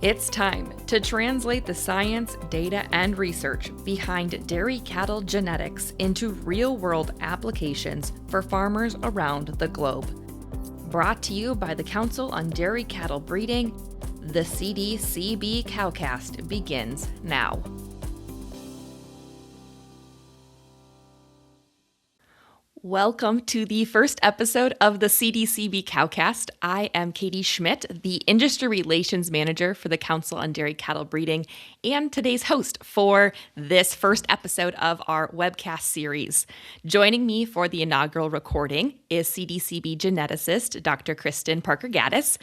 It's time to translate the science, data, and research behind dairy cattle genetics into real-world applications for farmers around the globe. Brought to you by the Council on Dairy Cattle Breeding, the CDCB CowCast begins now. Welcome to the first episode of the CDCB CowCast. I am Katie Schmidt, the Industry Relations Manager for the Council on Dairy Cattle Breeding, and today's host for this first episode of our webcast series. Joining me for the inaugural recording is CDCB Geneticist, Dr. Kristen Parker Gaddis.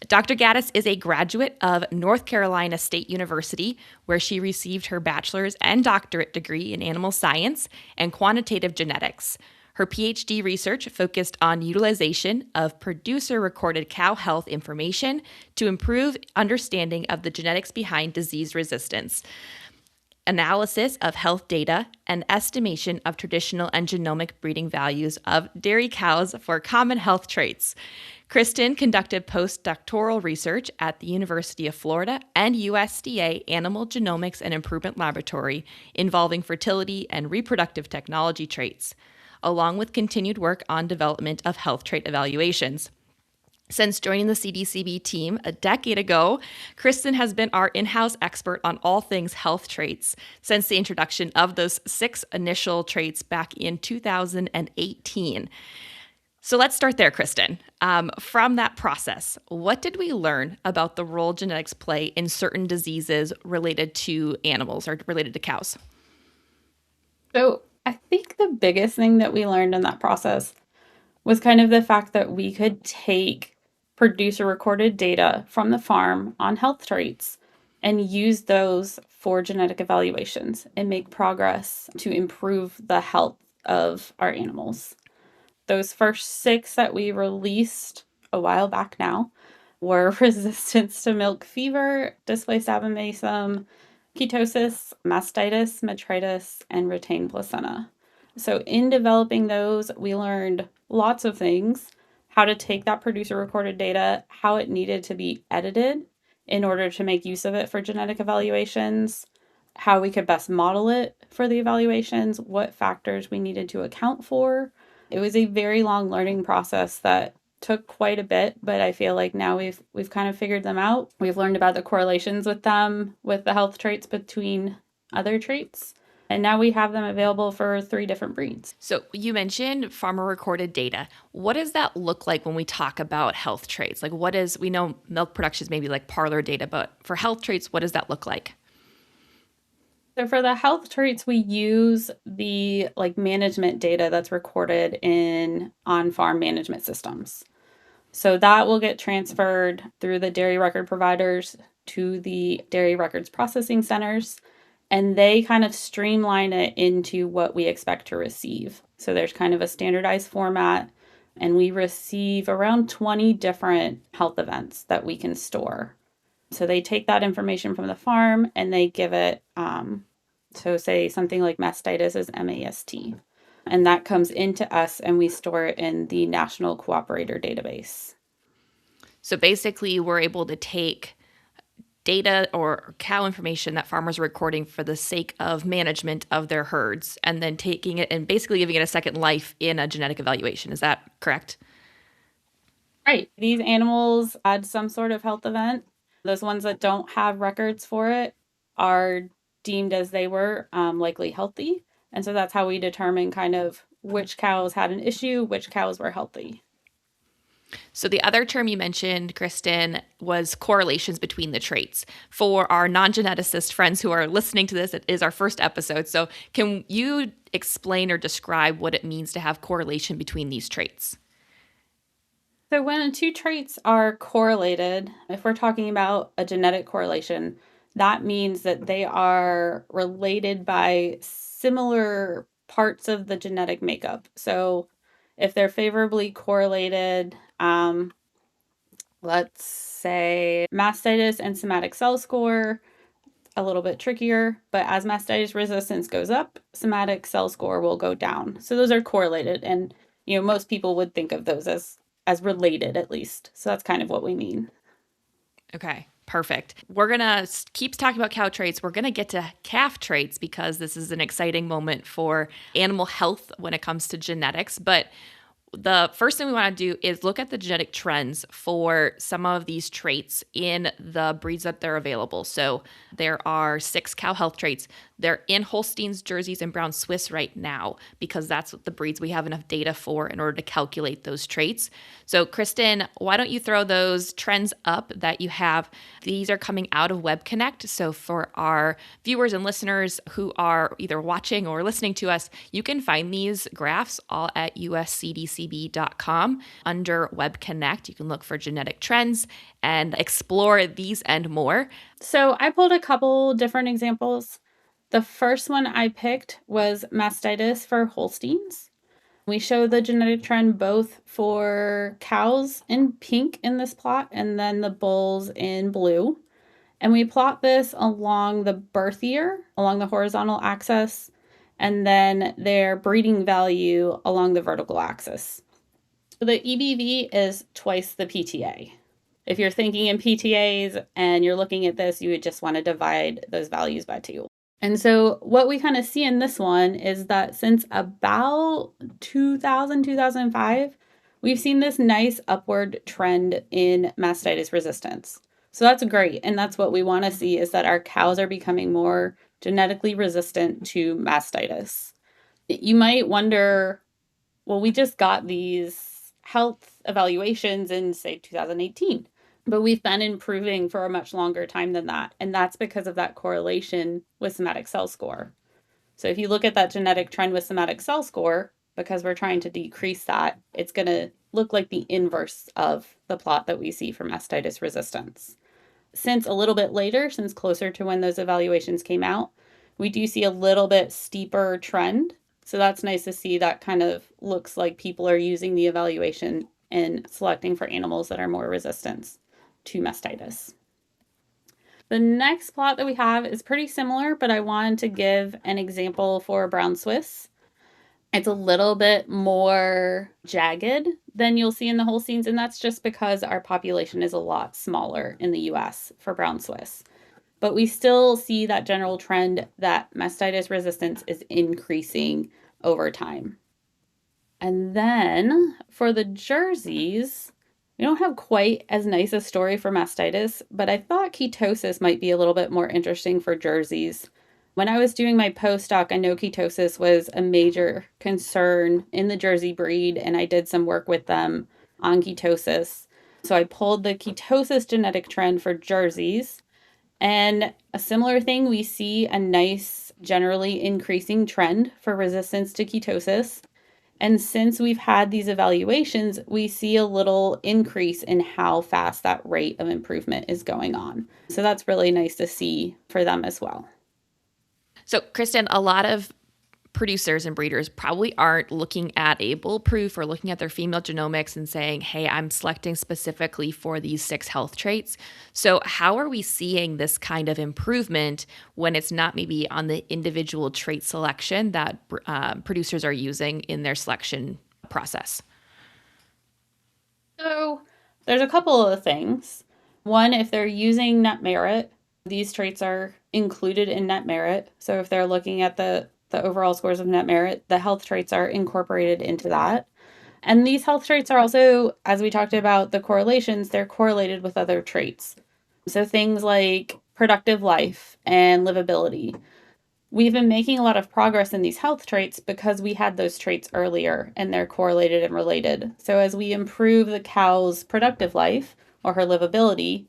Dr. Gaddis is a graduate of North Carolina State University, where she received her bachelor's and doctorate degree in animal science and quantitative genetics. Her Ph.D. research focused on utilization of producer-recorded cow health information to improve understanding of the genetics behind disease resistance, analysis of health data, and estimation of traditional and genomic breeding values of dairy cows for common health traits. Kristen conducted postdoctoral research at the University of Florida and USDA Animal Genomics and Improvement Laboratory involving fertility and reproductive technology traits, along with continued work on development of health trait evaluations. Since joining the CDCB team a decade ago, Kristen has been our in-house expert on all things health traits since the introduction of those 6 initial traits back in 2018. So let's start there, Kristen. From that process, what did we learn about the role genetics play in certain diseases related to animals or related to cows? So I think the biggest thing that we learned in that process was kind of the fact that we could take producer-recorded data from the farm on health traits and use those for genetic evaluations and make progress to improve the health of our animals. Those first 6 that we released a while back now were resistance to milk fever, displaced abomasum, ketosis, mastitis, metritis, and retained placenta. So in developing those, we learned lots of things: how to take that producer-recorded data, how it needed to be edited in order to make use of it for genetic evaluations, how we could best model it for the evaluations, what factors we needed to account for. It was a very long learning process that took quite a bit, but I feel like now we've kind of figured them out. We've learned about the correlations with them, with the health traits between other traits. And now we have them available for 3 different breeds. So you mentioned farmer-recorded data. What does that look like when we talk about health traits? Like we know milk production is maybe like parlor data, but for health traits, what does that look like? So for the health traits, we use the management data that's recorded in on-farm management systems. So that will get transferred through the dairy record providers to the dairy records processing centers, and they kind of streamline it into what we expect to receive. So there's kind of a standardized format, and we receive around 20 different health events that we can store. So they take that information from the farm and they give it, so say something like mastitis is MAST. And that comes into us and we store it in the National Cooperator Database. So basically, we're able to take data or cow information that farmers are recording for the sake of management of their herds and then taking it and basically giving it a second life in a genetic evaluation. Is that correct? Right. These animals had some sort of health event. Those ones that don't have records for it are deemed as they were likely healthy. And so that's how we determine kind of which cows had an issue, which cows were healthy. So the other term you mentioned, Kristen, was correlations between the traits. For our non-geneticist friends who are listening to this, it is our first episode. So can you explain or describe what it means to have correlation between these traits? So when 2 traits are correlated, if we're talking about a genetic correlation, that means that they are related by similar parts of the genetic makeup. So if they're favorably correlated, let's say mastitis and somatic cell score, a little bit trickier, but as mastitis resistance goes up, somatic cell score will go down. So those are correlated, and most people would think of those as related, at least. So that's kind of what we mean. Okay. Perfect. We're going to keep talking about cow traits. We're going to get to calf traits because this is an exciting moment for animal health when it comes to genetics. But the first thing we want to do is look at the genetic trends for some of these traits in the breeds that they're available. So there are 6 cow health traits. They're in Holsteins, Jerseys, and Brown Swiss right now because that's the breeds we have enough data for in order to calculate those traits. So, Kristen, why don't you throw those trends up that you have? These are coming out of Web Connect. So, for our viewers and listeners who are either watching or listening to us, you can find these graphs all at uscdcb.com under Web Connect. You can look for genetic trends and explore these and more. So I pulled a couple different examples. The first one I picked was mastitis for Holsteins. We show the genetic trend both for cows in pink in this plot and then the bulls in blue. And we plot this along the birth year, along the horizontal axis, and then their breeding value along the vertical axis. So the EBV is twice the PTA. If you're thinking in PTAs and you're looking at this, you would just want to divide those values by 2. And so what we kind of see in this one is that since about 2005, we've seen this nice upward trend in mastitis resistance. So that's great. And that's what we want to see, is that our cows are becoming more genetically resistant to mastitis. You might wonder, well, we just got these health evaluations in, say, 2018. But we've been improving for a much longer time than that. And that's because of that correlation with somatic cell score. So if you look at that genetic trend with somatic cell score, because we're trying to decrease that, it's going to look like the inverse of the plot that we see for mastitis resistance. Since a little bit later, since closer to when those evaluations came out, we do see a little bit steeper trend. So that's nice to see. That kind of looks like people are using the evaluation and selecting for animals that are more resistant to mastitis. The next plot that we have is pretty similar, but I wanted to give an example for brown Swiss. It's a little bit more jagged than you'll see in the Holsteins, and that's just because our population is a lot smaller in the US for brown Swiss. But we still see that general trend that mastitis resistance is increasing over time. And then for the Jerseys, we don't have quite as nice a story for mastitis, but I thought ketosis might be a little bit more interesting for Jerseys. When I was doing my postdoc, I know ketosis was a major concern in the Jersey breed, and I did some work with them on ketosis. So I pulled the ketosis genetic trend for Jerseys, and a similar thing, we see a nice, generally increasing trend for resistance to ketosis. And since we've had these evaluations, we see a little increase in how fast that rate of improvement is going on. So that's really nice to see for them as well. So, Kristen, a lot of producers and breeders probably aren't looking at a bulletproof or looking at their female genomics and saying, hey, I'm selecting specifically for these 6 health traits. So how are we seeing this kind of improvement when it's not maybe on the individual trait selection that producers are using in their selection process? So there's a couple of things. One, if they're using net merit, these traits are included in net merit. So if they're looking at the overall scores of net merit, the health traits are incorporated into that. And these health traits are also, as we talked about the correlations, they're correlated with other traits. So things like productive life and livability. We've been making a lot of progress in these health traits because we had those traits earlier and they're correlated and related. So as we improve the cow's productive life or her livability,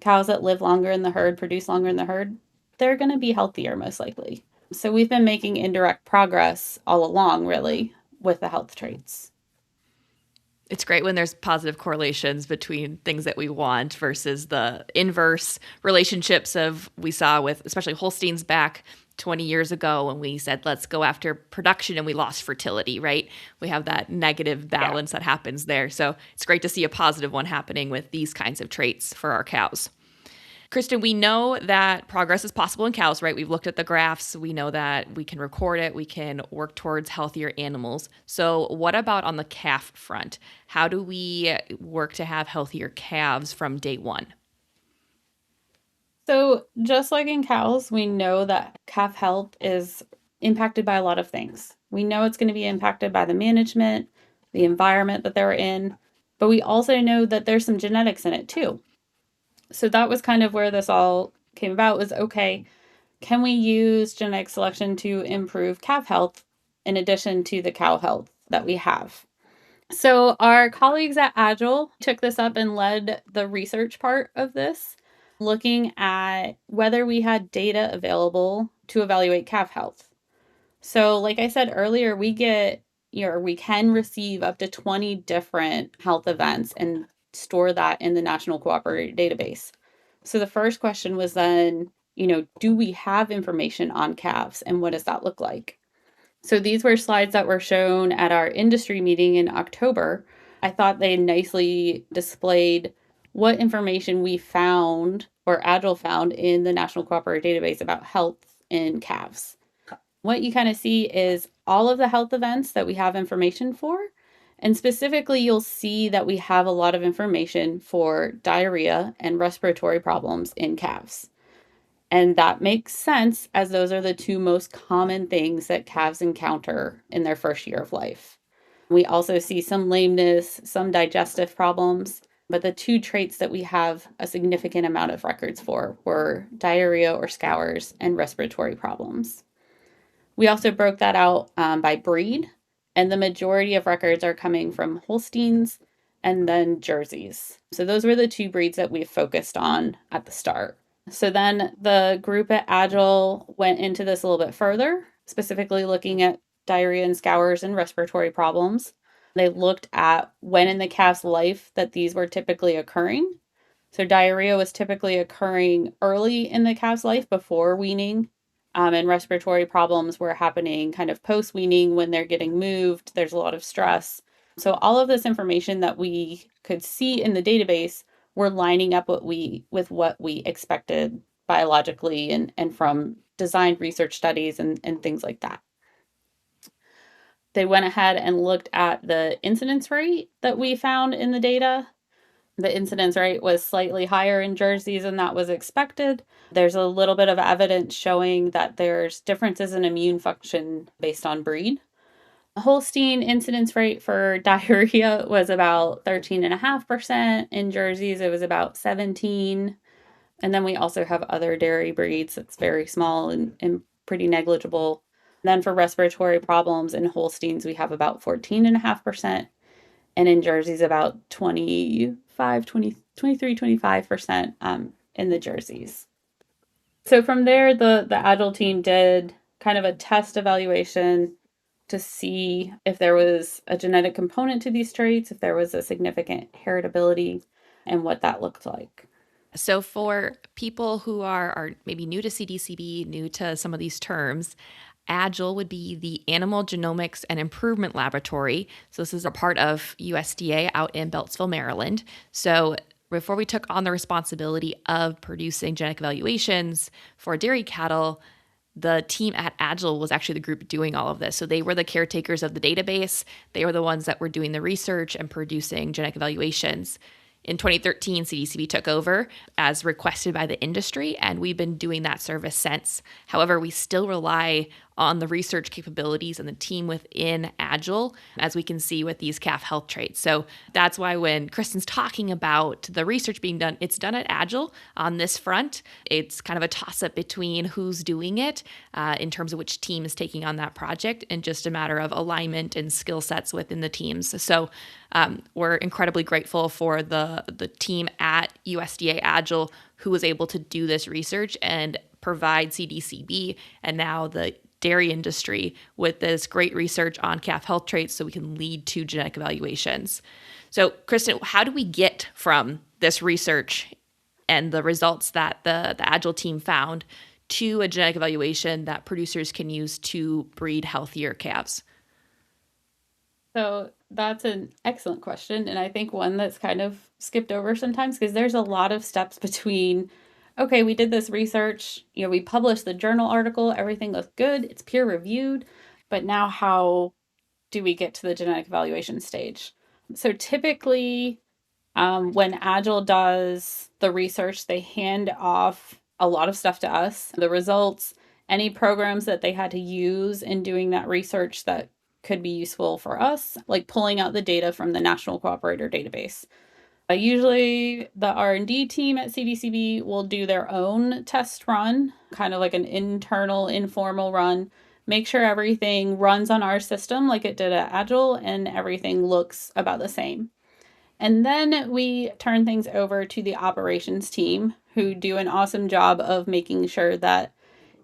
cows that live longer in the herd, produce longer in the herd, they're going to be healthier most likely. So we've been making indirect progress all along, really, with the health traits. It's great when there's positive correlations between things that we want versus the inverse relationships of we saw with especially Holsteins back 20 years ago when we said, let's go after production and we lost fertility, right? We have that negative balance that happens there. So it's great to see a positive one happening with these kinds of traits for our cows. Kristen, we know that progress is possible in cows, right? We've looked at the graphs. We know that we can record it. We can work towards healthier animals. So what about on the calf front? How do we work to have healthier calves from day one? So, just like in cows, we know that calf health is impacted by a lot of things. We know it's going to be impacted by the management, the environment that they're in, but we also know that there's some genetics in it too. So, that was kind of where this all came about was okay, can we use genetic selection to improve calf health in addition to the cow health that we have? So, our colleagues at Agile took this up and led the research part of this, looking at whether we had data available to evaluate calf health. So, like I said earlier, we can receive up to 20 different health events and store that in the National Cooperative Database. So, the first question was then, do we have information on calves and what does that look like? So these were slides that were shown at our industry meeting in October. I thought they nicely displayed what information we found or Agile found in the National Cooperative Database about health in calves. What you kind of see is all of the health events that we have information for. And specifically, you'll see that we have a lot of information for diarrhea and respiratory problems in calves. And that makes sense as those are the two most common things that calves encounter in their first year of life. We also see some lameness, some digestive problems, but the two traits that we have a significant amount of records for were diarrhea or scours and respiratory problems. We also broke that out by breed, and the majority of records are coming from Holsteins and then Jerseys. So those were the two breeds that we focused on at the start. So then the group at Agile went into this a little bit further, specifically looking at diarrhea and scours and respiratory problems. They looked at when in the calf's life that these were typically occurring. So diarrhea was typically occurring early in the calf's life before weaning, and respiratory problems were happening kind of post weaning when they're getting moved. There's a lot of stress. So all of this information that we could see in the database were lining up with what we expected biologically and from designed research studies and things like that. They went ahead and looked at the incidence rate that we found in the data. The incidence rate was slightly higher in Jerseys than that was expected. There's a little bit of evidence showing that there's differences in immune function based on breed. Holstein incidence rate for diarrhea was about 13.5%. In Jerseys, it was about 17. And then we also have other dairy breeds that's very small and pretty negligible. Then for respiratory problems in Holsteins, we have about 14.5%. And in Jerseys, about 25% in the Jerseys. So from there, the Agile team did kind of a test evaluation to see if there was a genetic component to these traits, if there was a significant heritability, and what that looked like. So, for people who are maybe new to CDCB, new to some of these terms, Agile would be the Animal Genomics and Improvement Laboratory. So, this is a part of USDA out in Beltsville, Maryland. So, before we took on the responsibility of producing genetic evaluations for dairy cattle, the team at Agile was actually the group doing all of this. So they were the caretakers of the database. They were the ones that were doing the research and producing genetic evaluations. In 2013, CDCB took over as requested by the industry, and we've been doing that service since. However, we still rely on the research capabilities and the team within Agile, as we can see with these calf health traits. So that's why when Kristen's talking about the research being done, it's done at Agile on this front. It's kind of a toss-up between who's doing it in terms of which team is taking on that project, and just a matter of alignment and skill sets within the teams. So we're incredibly grateful for the team at USDA Agile who was able to do this research and provide CDCB and now the dairy industry with this great research on calf health traits so we can lead to genetic evaluations. So, Kristen, how do we get from this research and the results that the Agile team found to a genetic evaluation that producers can use to breed healthier calves? So that's an excellent question. And I think one that's kind of skipped over sometimes because there's a lot of steps between, okay, we did this research, we published the journal article, everything looks good, it's peer reviewed, but now how do we get to the genetic evaluation stage? So typically, when Agile does the research, they hand off a lot of stuff to us. The results, any programs that they had to use in doing that research that could be useful for us, like pulling out the data from the National Cooperator Database. Usually the R&D team at CDCB will do their own test run, kind of like an internal, informal run, make sure everything runs on our system like it did at Agile and everything looks about the same. And then we turn things over to the operations team who do an awesome job of making sure that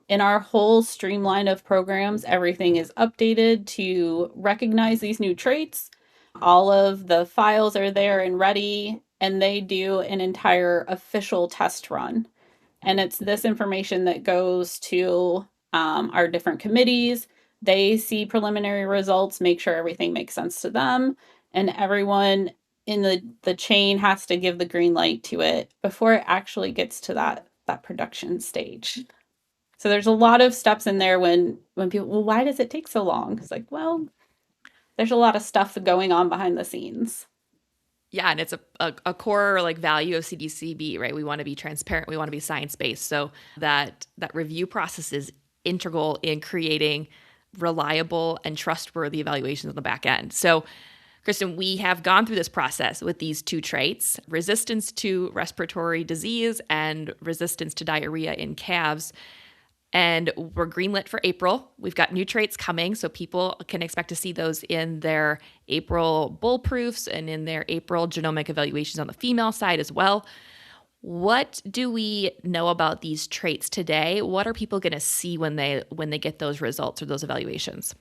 in our whole streamline of programs, everything is updated to recognize these new traits. All of the files are there and ready, and they do an entire official test run. And it's this information that goes to our different committees. They see preliminary results, make sure everything makes sense to them, and everyone in the chain has to give the green light to it before it actually gets to that production stage. So there's a lot of steps in there when people, well, why does it take so long? It's like, well, there's a lot of stuff going on behind the scenes. Yeah, and it's a core like value of CDCB, right? We want to be transparent, we want to be science-based. So that review process is integral in creating reliable and trustworthy evaluations on the back end. So Kristen, we have gone through this process with these two traits, resistance to respiratory disease and resistance to diarrhea in calves. And we're greenlit for April. We've got new traits coming, so people can expect to see those in their April bull proofs and in their April genomic evaluations on the female side as well. What do we know about these traits today? What are people going to see when they get those results or those evaluations?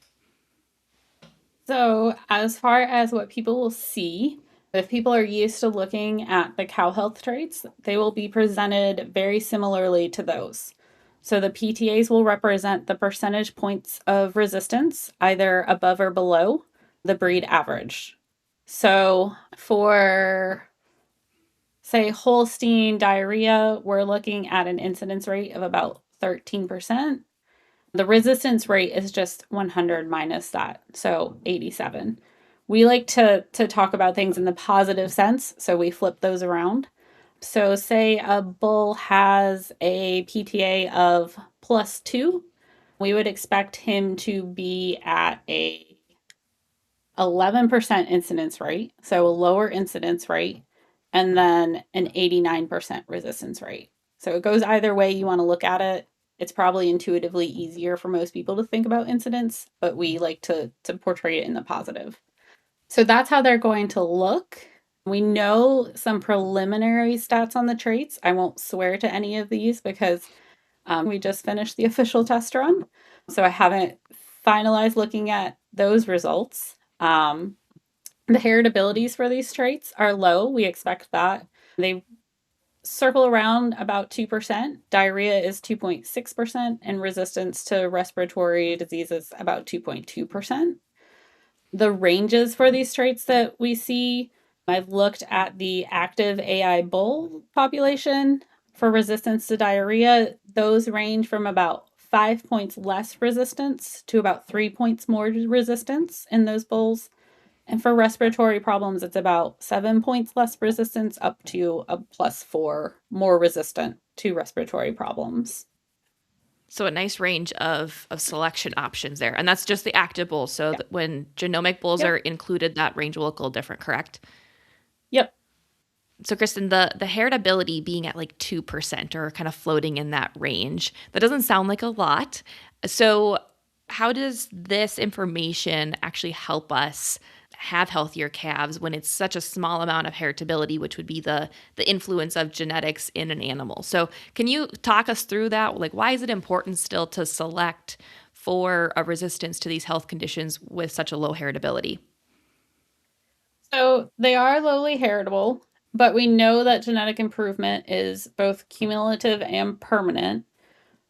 So, as far as what people will see, if people are used to looking at the cow health traits, they will be presented very similarly to those. So, the PTAs will represent the percentage points of resistance, either above or below the breed average. So, for say Holstein diarrhea, we're looking at an incidence rate of about 13%. The resistance rate is just 100 minus that, so 87. We like to talk about things in the positive sense, so we flip those around. So say a bull has a PTA of +2, we would expect him to be at a 11% incidence rate, so a lower incidence rate, and then an 89% resistance rate. So it goes either way you want to look at it. It's probably intuitively easier for most people to think about incidence, but we like to portray it in the positive. So that's how they're going to look. We know some preliminary stats on the traits. I won't swear to any of these because we just finished the official test run. So I haven't finalized looking at those results. The heritabilities for these traits are low. We expect that. They circle around about 2%. Diarrhea is 2.6%, and resistance to respiratory diseases about 2.2%. The ranges for these traits that we see, I've looked at the active AI bull population for resistance to diarrhea. Those range from about 5 points less resistance to about 3 points more resistance in those bulls. And for respiratory problems, it's about 7 points less resistance up to a +4 more resistant to respiratory problems. So a nice range of selection options there. And that's just the active bulls. So Yeah. when genomic bulls Yep. are included, that range will look a little different, correct? Yep. So Kristen, the heritability being at like 2% or kind of floating in that range, that doesn't sound like a lot. So how does this information actually help us have healthier calves when it's such a small amount of heritability, which would be the influence of genetics in an animal? So can you talk us through that? Like, why is it important still to select for a resistance to these health conditions with such a low heritability? So they are lowly heritable, but we know that genetic improvement is both cumulative and permanent.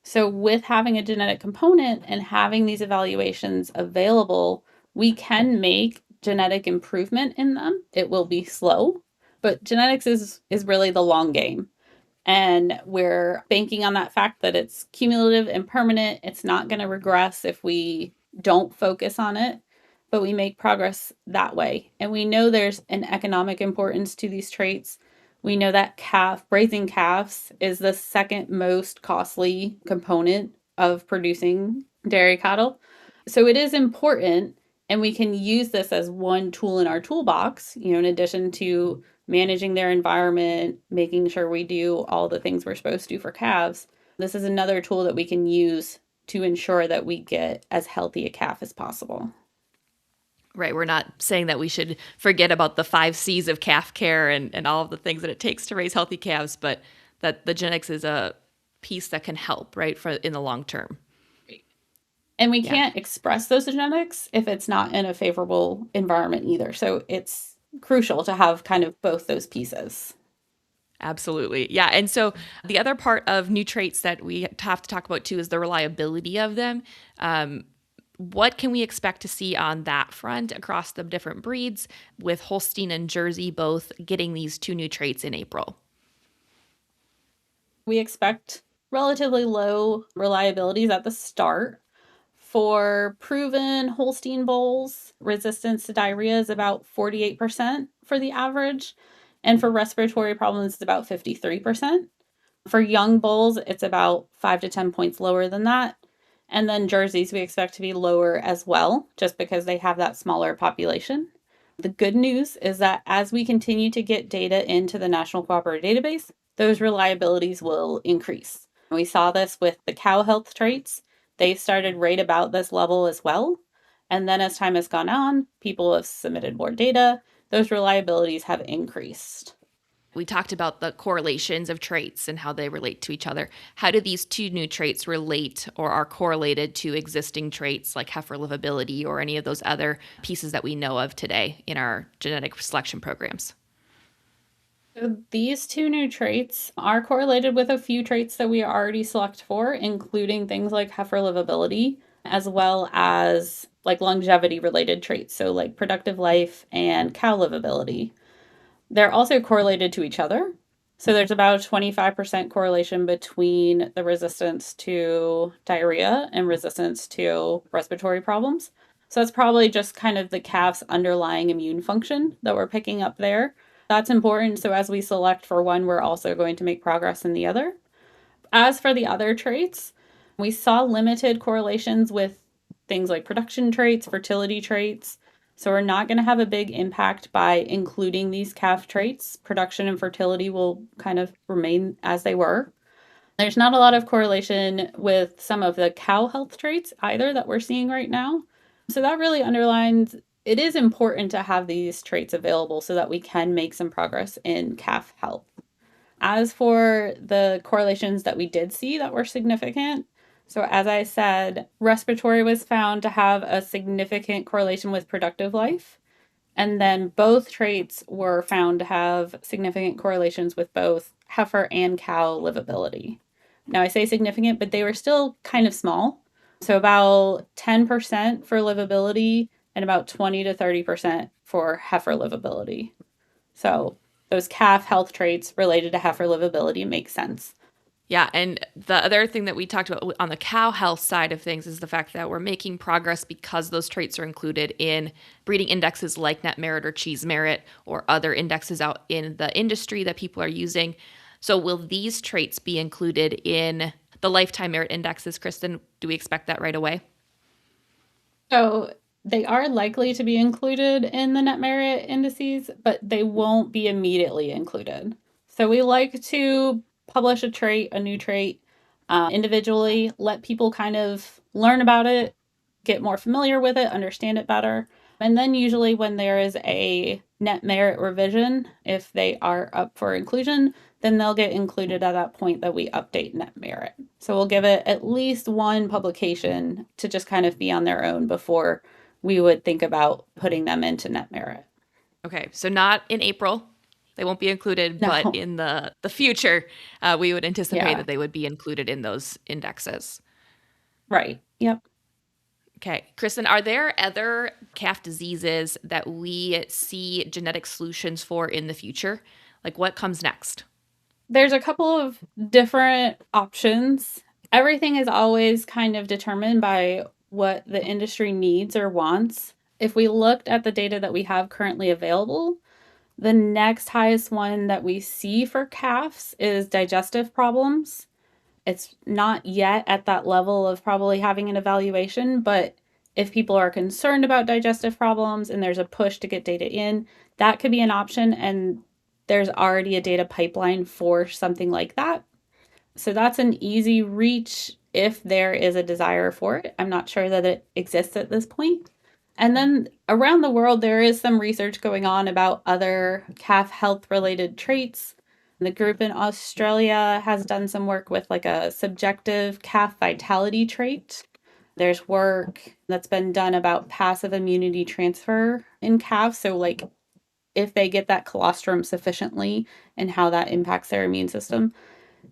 So, with having a genetic component and having these evaluations available, we can make genetic improvement in them. It will be slow, but genetics is really the long game. And we're banking on that fact that it's cumulative and permanent. It's not going to regress if we don't focus on it, but we make progress that way. And we know there's an economic importance to these traits. We know that raising calves is the second most costly component of producing dairy cattle. So it is important, and we can use this as one tool in our toolbox, in addition to managing their environment, making sure we do all the things we're supposed to do for calves. This is another tool that we can use to ensure that we get as healthy a calf as possible. Right. We're not saying that we should forget about the 5 C's of calf care and all of the things that it takes to raise healthy calves, but that the genetics is a piece that can help, right, for in the long term. And we Yeah, can't express those genetics if it's not in a favorable environment either. So it's crucial to have kind of both those pieces. absolutely. Yeah. And so the other part of new traits that we have to talk about too is the reliability of them. What can we expect to see on that front across the different breeds with Holstein and Jersey both getting these 2 new traits in April? We expect relatively low reliabilities at the start. For proven Holstein bulls, resistance to diarrhea is about 48% for the average. And for respiratory problems, it's about 53%. For young bulls, it's about 5 to 10 points lower than that. And then jerseys, we expect to be lower as well, just because they have that smaller population. The good news is that as we continue to get data into the National Cooperative Database, those reliabilities will increase. We saw this with the cow health traits. They started right about this level as well. And then as time has gone on, people have submitted more data. Those reliabilities have increased. We talked about the correlations of traits and how they relate to each other. How do these 2 new traits relate or are correlated to existing traits like heifer livability or any of those other pieces that we know of today in our genetic selection programs? So these 2 new traits are correlated with a few traits that we already select for, including things like heifer livability, as well as like longevity related traits, so like productive life and cow livability. They're also correlated to each other. So there's about a 25% correlation between the resistance to diarrhea and resistance to respiratory problems. So that's probably just kind of the calf's underlying immune function that we're picking up there. That's important. So as we select for one, we're also going to make progress in the other. As for the other traits, we saw limited correlations with things like production traits, fertility traits. So we're not going to have a big impact by including these calf traits. Production and fertility will kind of remain as they were. There's not a lot of correlation with some of the cow health traits either that we're seeing right now. So that really underlines it is important to have these traits available so that we can make some progress in calf health. As for the correlations that we did see that were significant, so as I said, respiratory was found to have a significant correlation with productive life. And then both traits were found to have significant correlations with both heifer and cow livability. Now, I say significant, but they were still kind of small. So, about 10% for livability and about 20 to 30% for heifer livability. So, those calf health traits related to heifer livability make sense. Yeah, and the other thing that we talked about on the cow health side of things is the fact that we're making progress because those traits are included in breeding indexes like net merit or cheese merit or other indexes out in the industry that people are using. So, will these traits be included in the lifetime merit indexes, Kristen? Do we expect that right away? So they are likely to be included in the net merit indices, but they won't be immediately included. So we like to publish a new trait individually, let people kind of learn about it, get more familiar with it, understand it better. And then usually when there is a net merit revision, if they are up for inclusion, then they'll get included at that point that we update net merit. So we'll give it at least one publication to just kind of be on their own before we would think about putting them into net merit. Okay, so not in April. They won't be included, but No, in the future, we would anticipate yeah, that they would be included in those indexes. right. Yep. Okay, Kristen, are there other calf diseases that we see genetic solutions for in the future? Like what comes next? There's a couple of different options. Everything is always kind of determined by what the industry needs or wants. If we looked at the data that we have currently available, The next highest one that we see for calves is digestive problems. It's not yet at that level of probably having an evaluation, but if people are concerned about digestive problems and there's a push to get data in, that could be an option. And there's already a data pipeline for something like that. So that's an easy reach if there is a desire for it. I'm not sure that it exists at this point. And then around the world, there is some research going on about other calf health related traits. The group in Australia has done some work with like a subjective calf vitality trait. There's work that's been done about passive immunity transfer in calves. So, like, if they get that colostrum sufficiently and how that impacts their immune system.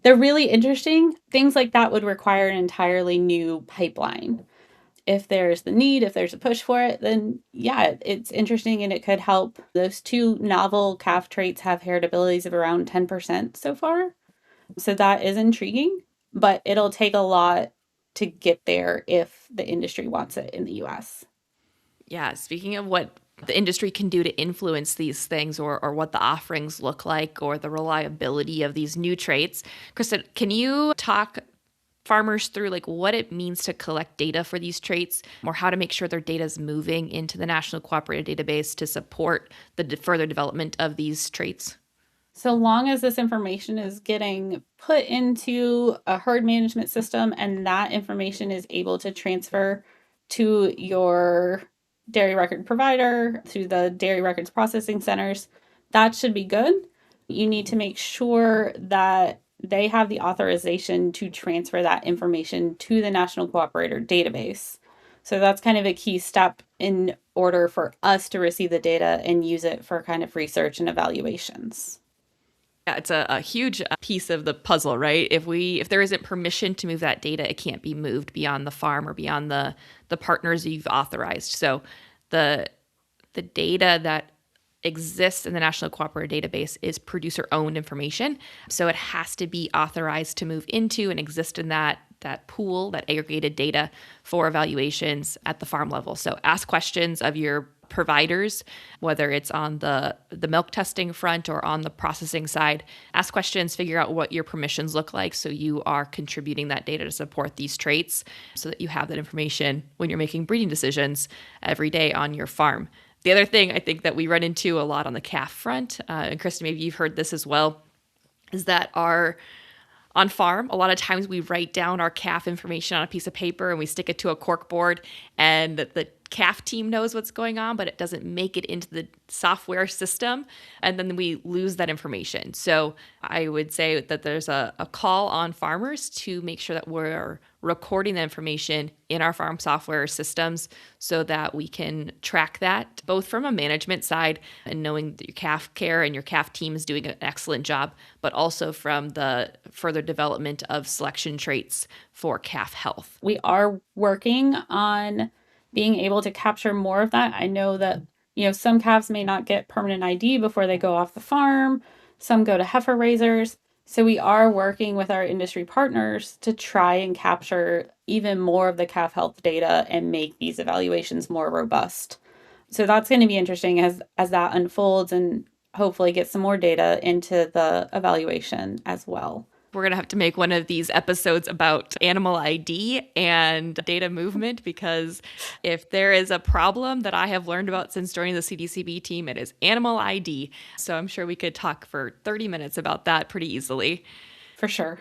They're really interesting. Things like that would require an entirely new pipeline. If there's the need, if there's a push for it, then yeah, it's interesting and it could help. Those two novel calf traits have heritabilities of around 10% so far. So that is intriguing, but it'll take a lot to get there if the industry wants it in the US. Yeah, speaking of what the industry can do to influence these things or what the offerings look like or the reliability of these new traits, Kristen, can you talk farmers through like what it means to collect data for these traits or how to make sure their data is moving into the National Cooperative Database to support the further development of these traits? So long as this information is getting put into a herd management system and that information is able to transfer to your dairy record provider through the dairy records processing centers, that should be good. You need to make sure that they have the authorization to transfer that information to the National Cooperator database. So that's kind of a key step in order for us to receive the data and use it for kind of research and evaluations. Yeah, it's a huge piece of the puzzle, right? If there isn't permission to move that data, it can't be moved beyond the farm or beyond the partners you've authorized. So the the data that exists in the National Cooperative Database is producer owned information. So it has to be authorized to move into and exist in that pool, that aggregated data for evaluations at the farm level. So ask questions of your providers, whether it's on the milk testing front or on the processing side. Ask questions, figure out what your permissions look like so you are contributing that data to support these traits so that you have that information when you're making breeding decisions every day on your farm. The other thing I think that we run into a lot on the calf front, and Kristen, maybe you've heard this as well, is that our on farm, a lot of times we write down our calf information on a piece of paper and we stick it to a cork board, and the calf team knows what's going on, but it doesn't make it into the software system, and then we lose that information. So I would say that there's a call on farmers to make sure that we're recording the information in our farm software systems so that we can track that both from a management side and knowing that your calf care and your calf team is doing an excellent job, but also from the further development of selection traits for calf health. We are working on being able to capture more of that. I know that, some calves may not get permanent ID before they go off the farm. Some go to heifer raisers. So we are working with our industry partners to try and capture even more of the calf health data and make these evaluations more robust. So that's going to be interesting as that unfolds and hopefully get some more data into the evaluation as well. We're going to have to make one of these episodes about animal ID and data movement because if there is a problem that I have learned about since joining the CDCB team, it is animal ID. So I'm sure we could talk for 30 minutes about that pretty easily. For sure.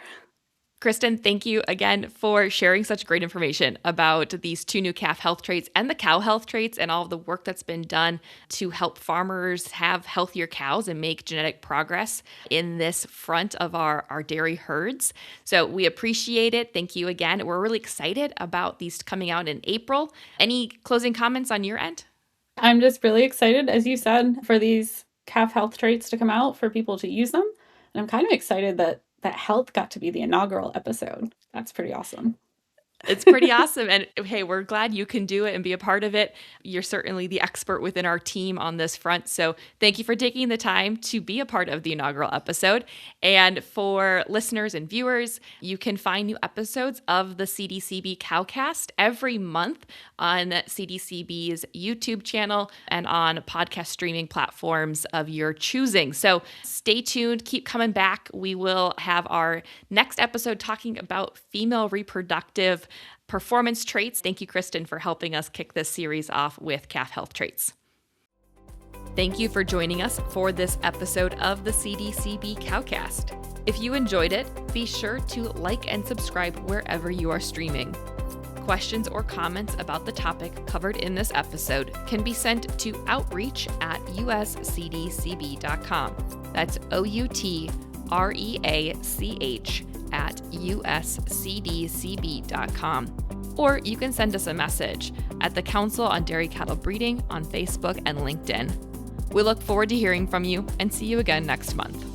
Kristen, thank you again for sharing such great information about these two new calf health traits and the cow health traits and all of the work that's been done to help farmers have healthier cows and make genetic progress in this front of our dairy herds. So we appreciate it. Thank you again. We're really excited about these coming out in April. Any closing comments on your end? I'm just really excited, as you said, for these calf health traits to come out for people to use them. And I'm kind of excited that health got to be the inaugural episode. That's pretty awesome. It's pretty awesome. And hey, we're glad you can do it and be a part of it. You're certainly the expert within our team on this front. So thank you for taking the time to be a part of the inaugural episode. And for listeners and viewers, you can find new episodes of the CDCB CowCast every month on CDCB's YouTube channel and on podcast streaming platforms of your choosing. So stay tuned, keep coming back. We will have our next episode talking about female reproductive performance traits. Thank you, Kristen, for helping us kick this series off with calf health traits. Thank you for joining us for this episode of the CDCB CowCast. If you enjoyed it, be sure to like and subscribe wherever you are streaming. Questions or comments about the topic covered in this episode can be sent to outreach@uscdcb.com. That's outreach@uscdcb.com. Or you can send us a message at the Council on Dairy Cattle Breeding on Facebook and LinkedIn. We look forward to hearing from you and see you again next month.